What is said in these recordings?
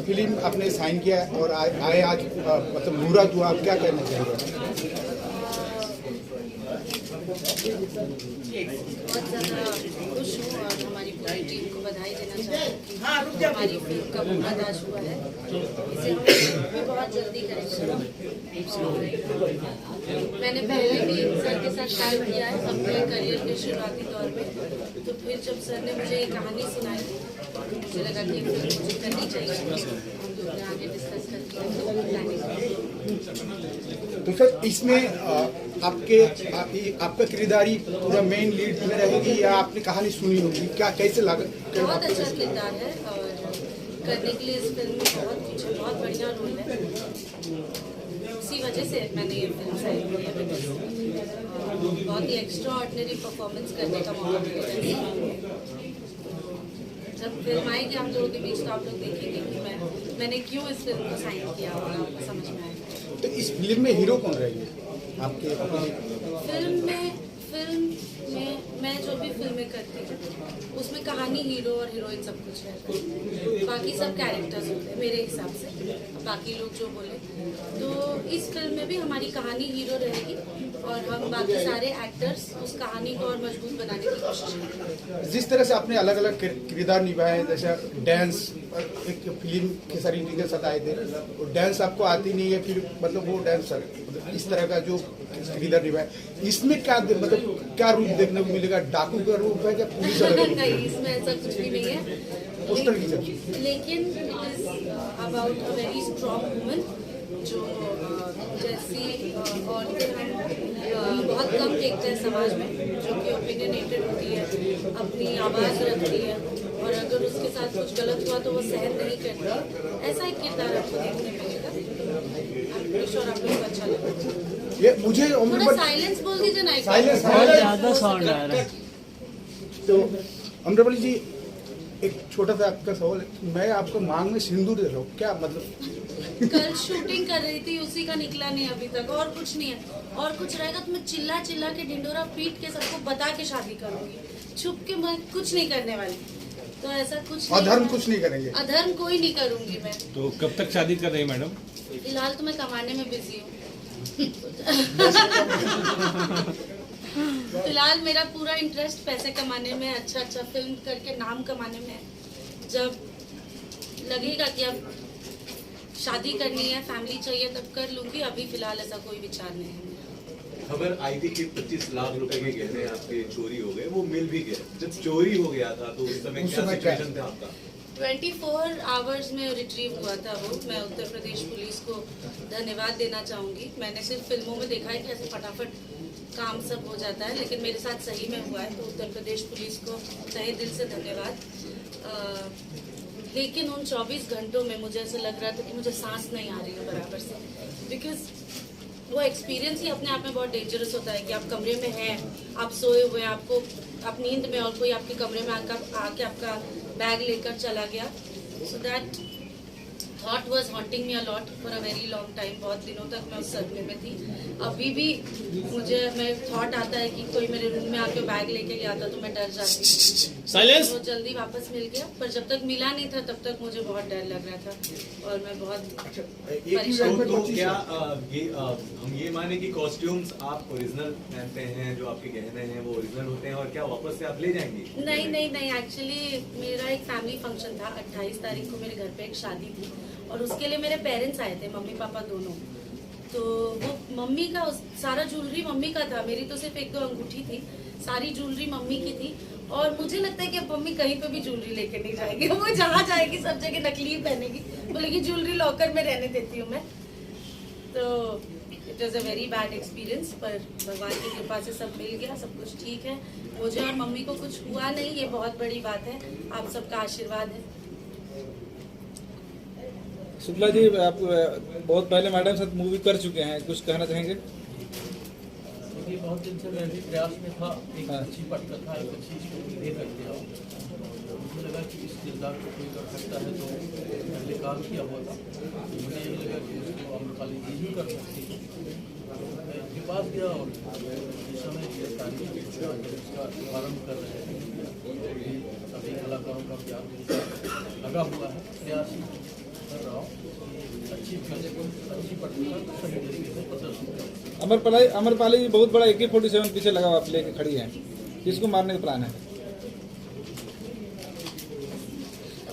Film आपने sign किया और आए आज मतलब मुहूर्त हुआ, आप क्या कहना चाहेंगे? बहुत ज़्यादा खुश हूँ और हमारी पूरी टीम को बधाई देना चाहती हूँ कि हमारी फिल्म का मुहूर्त आज हुआ है। इसे हम भी बहुत जल्दी करेंगे। मैंने पहले भी सर के साथ काम किया है अपने करियर के शुरुआती दौर में, तो फिर जब सर ने मुझे ये कहानी सुनाई तो मुझे लगा कि फिल्म मुझे करनी चाहिए। आगे डिस्कस करके तो सर इसमें आपका किरदारी पूरा मेन लीड में रहेगी या आपने कहानी सुनी होगी, क्या कैसे लगा? बहुत अच्छा किरदार है और करने के लिए इस फिल्म में बहुत कुछ है, बहुत बढ़िया रोल है। उसी वजह से मैंने ये फिल्म साइन की है। बहुत ही एक्स्ट्रा ऑर्डिनरी परफॉर्मेंस करने का मौका मिलेगा। जब फिल्म आएगी आप लोगों के बीच तो आप लोग देखेंगे कि मैंने क्यों इस फिल्म को साइन किया और आपको समझ में आएगा। तो इस फिल्म में हीरो कौन रहेंगे आपके? फिल्म में मैं जो भी फिल्में करती हूँ उसमें कहानी, हीरो और हीरोइन सब कुछ है, बाकी सब कैरेक्टर्स होते हैं मेरे हिसाब से, बाकी लोग जो बोले। तो इस फिल्म में भी हमारी कहानी हीरो रहेगी और हम बाकी सारे एक्टर्स उस कहानी को और मजबूत बनाने की कोशिश करेंगे। जिस तरह से आपने अलग अलग किरदार निभाए, जैसे डांस एक फिल्म के सारी के साथ आए थे, और डांस आपको आती नहीं है, फिर मतलब वो डांसर इस तरह का जो किरदार निभाए, इसमें क्या मतलब क्या रूप देखने को मिलेगा? डाकू का रूप है क्या पुलिस वाला? नहीं, इसमें ऐसा कुछ भी नहीं है, लेकिन it is about a very strong woman जो जैसी औरतें हम बहुत कम देखते हैं समाज में, जो कि ओपिनियनेटेड होती है, अपनी आवाज़ रखती है और अगर उसके साथ कुछ गलत हुआ तो वो सहन नहीं करती। ऐसा एक किरदार आपको देखने मिलेगा। और आपको अच्छा लगेगा। ये मुझे थोड़ा साइलेंस बोल दीजिए ना। साइलेंस ज़्यादा साउंड आ रहा है। तो अमृतपाल जी, एक छोटा सा आपका सवाल है, मैं आपको मांग में सिंदूर दे रहा हूँ, क्या मतलब? कल शूटिंग कर रही थी, उसी का निकला नहीं अभी तक, और कुछ नहीं है। और कुछ रहेगा तो मैं चिल्ला चिल्ला के ढिंडोरा पीट के सबको बता के शादी करूंगी, छुप के मैं कुछ नहीं करने वाली। तो ऐसा कुछ अधर्म कुछ नहीं करेंगे, अधर्म कोई नहीं करूंगी मैं। तो कब तक शादी कर रही है मैडम? फिलहाल तो मैं कमाने में बिजी हूँ। फिलहाल मेरा पूरा इंटरेस्ट पैसे कमाने में, अच्छा फिल्म करके नाम कमाने में है। जब लगेगा कि अब शादी करनी है, फैमिली चाहिए, तब कर लूंगी। अभी फिलहाल ऐसा कोई विचार नहीं है। खबर आई थी कि 25 लाख रुपए के गहने आपके चोरी हो गए, वो मिल भी गए। जब चोरी हो गया था तो उस समय क्या सिचुएशन था आपका? 24 आवर्स में रिट्रीव हुआ था वो। मैं उत्तर प्रदेश पुलिस को धन्यवाद देना चाहूँगी। मैंने सिर्फ फिल्मों में देखा है कि ऐसे फटाफट काम सब हो जाता है, लेकिन मेरे साथ सही में हुआ है, तो उत्तर प्रदेश पुलिस को तहे दिल से धन्यवाद। लेकिन उन 24 घंटों में मुझे ऐसा लग रहा था कि मुझे सांस नहीं आ रही है बराबर से, बिकॉज वो एक्सपीरियंस ही अपने आप में बहुत डेंजरस होता है कि आप कमरे में हैं, आप सोए हुए हैं, आपको आप नींद में, और कोई आपके कमरे में आके आपका बैग लेकर चला गया। So that thought was haunting me a lot for a very long time. बहुत दिनों तक मैं उस सदमे में थी। अभी भी मुझे थॉट आता है कि कोई मेरे रूम में आके बैग लेके गया था तो मैं डर जाती। साइलेंस। वो जल्दी वापस मिल गया, पर जब तक मिला नहीं था तब तक मुझे बहुत डर लग रहा था और मैं बहुत परेशान। तो क्या हम ये माने कि कॉस्ट्यूम्स आप ओरिजिनल पहनते हैं, जो आपके गहने हैं वो ओरिजिनल होते हैं, और क्या वापस से आप ले जाएंगे? नहीं, एक्चुअली मेरा एक फैमिली फंक्शन था। 28 तारीख को मेरे घर पे एक शादी थी और उसके लिए मेरे पेरेंट्स आए थे, मम्मी पापा दोनों। तो वो मम्मी का सारा ज्वेलरी मम्मी का था, मेरी तो सिर्फ 1-2 अंगूठी थी, सारी ज्वेलरी मम्मी की थी। और मुझे लगता है कि अब मम्मी कहीं पे भी ज्वेलरी लेके नहीं जाएगी, वो जहाँ जाएगी सब जगह नकली पहनेगी, बोलेगी ज्वेलरी लॉकर में रहने देती हूँ मैं। तो it was a very bad experience, पर भगवान की कृपा से सब मिल गया, सब कुछ ठीक है। मुझे और मम्मी को कुछ हुआ नहीं, ये बहुत बड़ी बात है, आप सबका आशीर्वाद है। शुक्ला जी, आप बहुत पहले मैडम साथ मूवी कर चुके हैं, कुछ कहना चाहेंगे? देखिए, बहुत दिन से मैं भी प्रयास में था, एक अच्छी पटकथा, एक अच्छी स्टोरी दे सकते हो। मुझे लगा कि इस किरदार को कोई कर सकता है, तो पहले काम किया हुआ था, तो मुझे ये लगा कि उसको अमृतपाल जी ही कर सकती है। मैं इनके पास गया और इस समय गिरफ्तारी इसका शुभारम्भ कर रहे हैं। सभी कलाकारों का प्यार लगा हुआ है, प्रयास अच्छी पटकथा को सही तरीके से प्रदर्शित करें। अमरपाली जी बहुत बड़ा AK-47 पीछे लगा हुआ आप लेके खड़ी है, किसको मारने का प्लान है?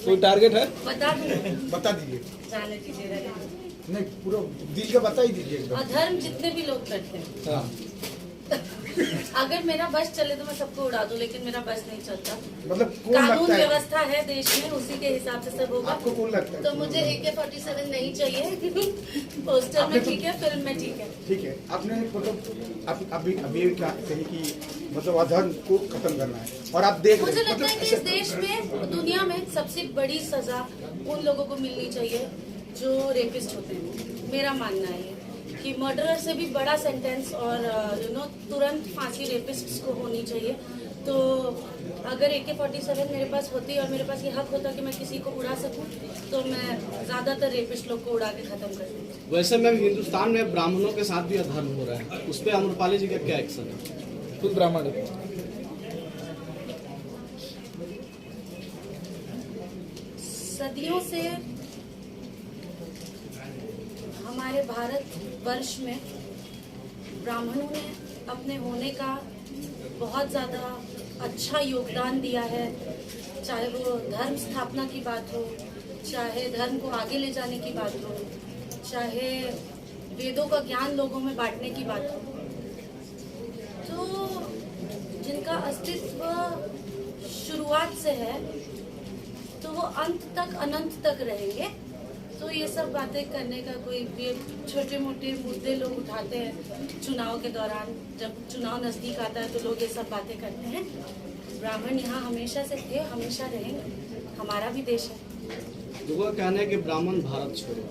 कोई टारगेट है? बता दूं, बता दीजिए, जाने दीजिए, रहने दीजिए। नहीं पूरा दिल का बता ही दीजिए एकदम। अधर्म जितने भी लोग करते हैं, हाँ। अगर मेरा बस चले तो मैं सबको उड़ा दूं, लेकिन मेरा बस नहीं चलता। मतलब कौन कानून लगता है व्यवस्था है देश में, उसी के हिसाब से सब होगा। आपको कौन लगता है? तो मुझे AK-47 नहीं चाहिए। पोस्टर आपने में तो- ठीक है, फिल्म में ठीक है। ठीक है, आपने मतलब अभी क्या कही कि मतलब अधर्म को खत्म करना है, और आप देख मुझे रहे हैं, लगता है कि इस देश में, दुनिया में सबसे बड़ी सजा उन लोगों को मिलनी चाहिए जो रेपिस्ट होते हैं। मेरा मानना है कि मर्डरर से भी बड़ा सेंटेंस और तुरंत फांसी रेपिस्ट्स को होनी चाहिए। तो अगर AK-47 मेरे पास होती और मेरे पास ये हक होता कि मैं किसी को उड़ा सकूं, तो मैं ज्यादातर रेपिस्ट लोग को उड़ा के खत्म कर दूं। वैसे मैम हिंदुस्तान में ब्राह्मणों के साथ भी अधर्म हो रहा है, उस पर अमरपाली जी का क्या एक्शन है? खुद ब्राह्मण है। सदियों से हमारे भारत वर्ष में ब्राह्मणों ने अपने होने का बहुत ज़्यादा अच्छा योगदान दिया है, चाहे वो धर्म स्थापना की बात हो, चाहे धर्म को आगे ले जाने की बात हो, चाहे वेदों का ज्ञान लोगों में बांटने की बात हो। तो जिनका अस्तित्व शुरुआत से है तो वो अंत तक, अनंत तक रहेंगे। तो ये सब बातें करने का कोई भी, छोटे मोटे मुद्दे लोग उठाते हैं चुनाव के दौरान, जब चुनाव नजदीक आता है तो लोग ये सब बातें करते हैं। ब्राह्मण यहाँ हमेशा से थे, हमेशा रहेंगे, हमारा भी देश है। लोगों का कहना है कि ब्राह्मण भारत छोड़े।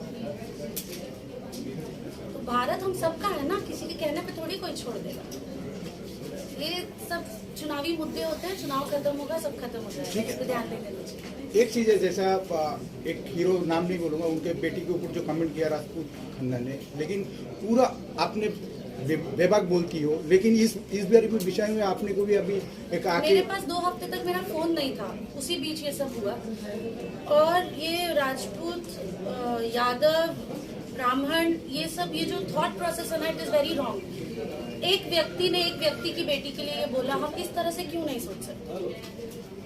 तो भारत हम सबका है ना, किसी के कहने पे थोड़ी कोई छोड़ देगा। ये सब चुनावी मुद्दे होते हैं, चुनाव खत्म होगा, सब खत्म हो जाएगा, इस पे ध्यान नहीं देना चाहिए। एक चीज है, जैसा एक हीरो नाम नहीं बोलूंगा, उनके बेटी के ऊपर जो कमेंट किया राजपूत खानदान ने, लेकिन पूरा आपने बेबाक बोलती हो, लेकिन इस विषय में आपने को भी अभी एक आके मेरे पास 2 हफ्ते तक मेरा फोन नहीं था, उसी बीच ये सब हुआ। और ये राजपूत, यादव, ब्राह्मण, ये सब, ये जो थॉट प्रोसेस है ना, इट इज वेरी रॉन्ग। एक व्यक्ति ने एक व्यक्ति की बेटी के लिए ये बोला, हम इस तरह से क्यों नहीं सोच सकते?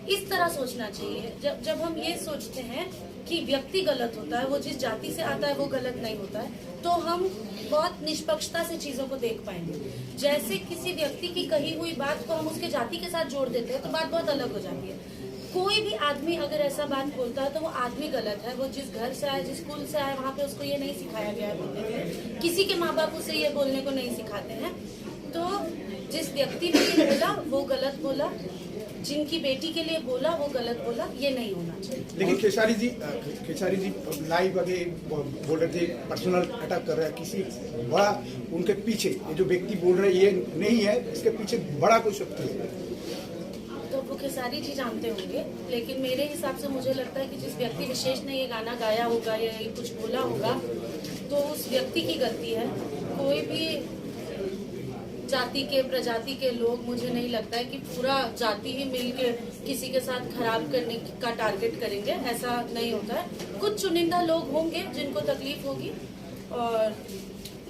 इस तरह सोचना चाहिए। जब हम ये सोचते हैं कि व्यक्ति गलत होता है, वो जिस जाति से आता है वो गलत नहीं होता है, तो हम बहुत निष्पक्षता से चीजों को देख पाएंगे। जैसे किसी व्यक्ति की कही हुई बात को हम उसके जाति के साथ जोड़ देते हैं तो बात बहुत अलग हो जाती है। कोई भी आदमी अगर ऐसा बात बोलता है तो वो आदमी गलत है। वो जिस घर से आए, जिस स्कूल से आए, वहाँ पे उसको ये नहीं सिखाया गया है बोलने के लिए। किसी के माँ बाप उसे ये बोलने को नहीं सिखाते हैं। तो जिस व्यक्ति ने ये बोला वो गलत बोला, जिनकी बेटी के लिए बोला वो गलत बोला, ये नहीं होना चाहिए। लेकिन खेसारी जी लाइव आगे बोल रहे थे, पर्सनल अटैक कर रहा है किसी बड़ा, उनके पीछे ये जो व्यक्ति बोल रहे हैं ये नहीं है, इसके पीछे बड़ा कोई शक्ति है। तो वो खेसारी जी जानते होंगे, लेकिन मेरे हिसाब से मुझे लगता है कि जिस व्यक्ति विशेष ने ये गाना गाया होगा या ये कुछ बोला होगा तो उस व्यक्ति की गलती है। कोई भी जाति के, प्रजाति के लोग, मुझे नहीं लगता है कि पूरा जाति ही मिलके किसी के साथ खराब करने का टारगेट करेंगे, ऐसा नहीं होता है। कुछ चुनिंदा लोग होंगे जिनको तकलीफ होगी, और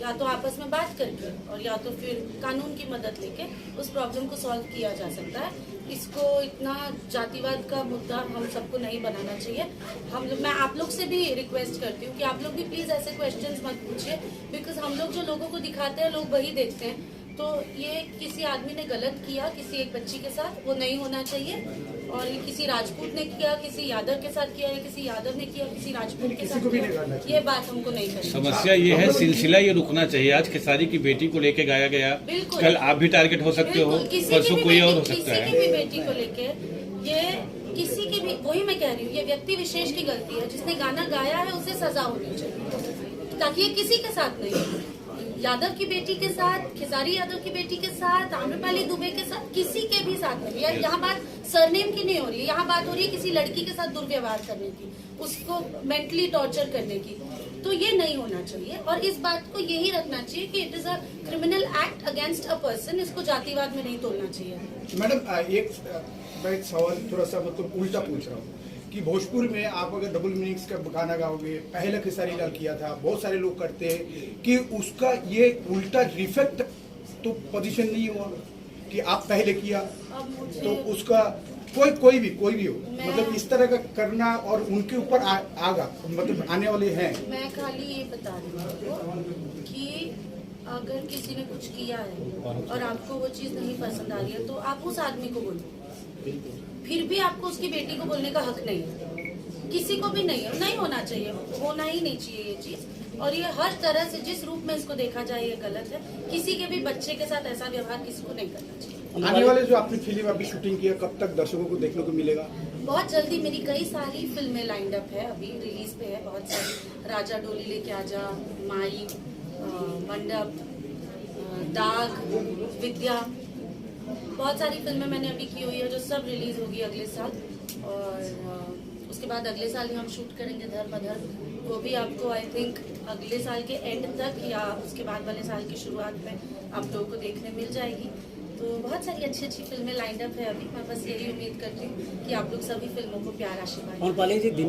या तो आपस में बात करके और या तो फिर कानून की मदद लेके उस प्रॉब्लम को सॉल्व किया जा सकता है। इसको इतना जातिवाद का मुद्दा हम सबको नहीं बनाना चाहिए। मैं आप लोग से भी रिक्वेस्ट करती हूँ कि आप लोग भी प्लीज ऐसे क्वेश्चंस मत पूछिए, बिकॉज हम लोग जो लोगों को दिखाते हैं लोग वही देखते हैं। तो ये किसी आदमी ने गलत किया किसी एक बच्ची के साथ, वो नहीं होना चाहिए। और ये किसी राजपूत ने किया, किसी यादव के साथ किया, या किसी यादव ने किया किसी राजपूत के साथ किया, ये बात हमको नहीं करनी। समस्या ये है, सिलसिला ये रुकना चाहिए। आज खेसारी की बेटी को लेके गाया गया, बिल्कुल। कल आप भी टारगेट हो सकते हो, परसों कोई और हो सकता किसी की है। भी बेटी को लेके ये किसी की भी, वही मैं कह रही हूँ, ये व्यक्ति विशेष की गलती है। जिसने गाना गाया है उसे सजा होनी चाहिए, ताकि ये किसी के साथ नहीं हो। यादव की बेटी के साथ, खेसारी यादव की बेटी के साथ, आम्रपाली दुबे के साथ, किसी के भी साथ नहीं। यार यहाँ बात सरनेम की नहीं हो रही है, यहाँ बात हो रही है किसी लड़की के साथ दुर्व्यवहार करने की, उसको मेंटली टॉर्चर करने की। तो ये नहीं होना चाहिए, और इस बात को यही रखना चाहिए कि it is a criminal act against a person. इसको जातिवाद में नहीं तोड़ना चाहिए। मैडम मैं एक सवाल थोड़ा सा मतलब उल्टा पूछ रहा हूँ कि भोजपुर में आप अगर डबल मीनिंग्स का गाना गाओगे, पहले खेसारी लाल किया था, बहुत सारे लोग करते हैं कि उसका ये उल्टा रिफेक्ट तो पोजीशन नहीं हुआ कि आप पहले किया अब मुझे तो उसका कोई भी हो, मैं- मतलब इस तरह का करना और उनके ऊपर आगा मतलब आने वाले हैं। मैं खाली ये बता रही हूँ आपको कि अगर किसी ने कुछ किया है और आपको वो चीज़ नहीं पसंद आ रही है तो आप उस आदमी को बोलो। फिर भी आपको उसकी बेटी को बोलने का हक नहीं है, किसी को भी नहीं है, नहीं होना चाहिए, होना ही नहीं चाहिए ये चीज़। और ये हर तरह से जिस रूप में इसको देखा जाए ये गलत है। किसी के भी बच्चे के साथ ऐसा व्यवहार किसी को नहीं करना चाहिए। आने वाले जो आपने फिल्म अभी शूटिंग किया, कब तक दर्शकों को देखने को मिलेगा? बहुत जल्दी मेरी कई सारी फिल्में लाइंड अप है, अभी रिलीज पे है बहुत सारी। राजा डोली लेके आजा, माई, मंडप, दाग, विद्या, बहुत सारी फिल्में मैंने अभी की हुई है जो सब रिलीज होगी अगले साल। और उसके बाद अगले साल ही हम शूट करेंगे धर्म, वो भी आपको आई थिंक अगले साल के एंड तक या उसके बाद वाले साल की शुरुआत में आप लोगों को देखने मिल जाएगी। तो बहुत सारी अच्छी अच्छी फिल्में लाइंड अप है अभी। मैं बस यही उम्मीद करती हूँ कि आप लोग सभी फिल्मों को प्यार आशीर्वाद। और पाले जी दिनेश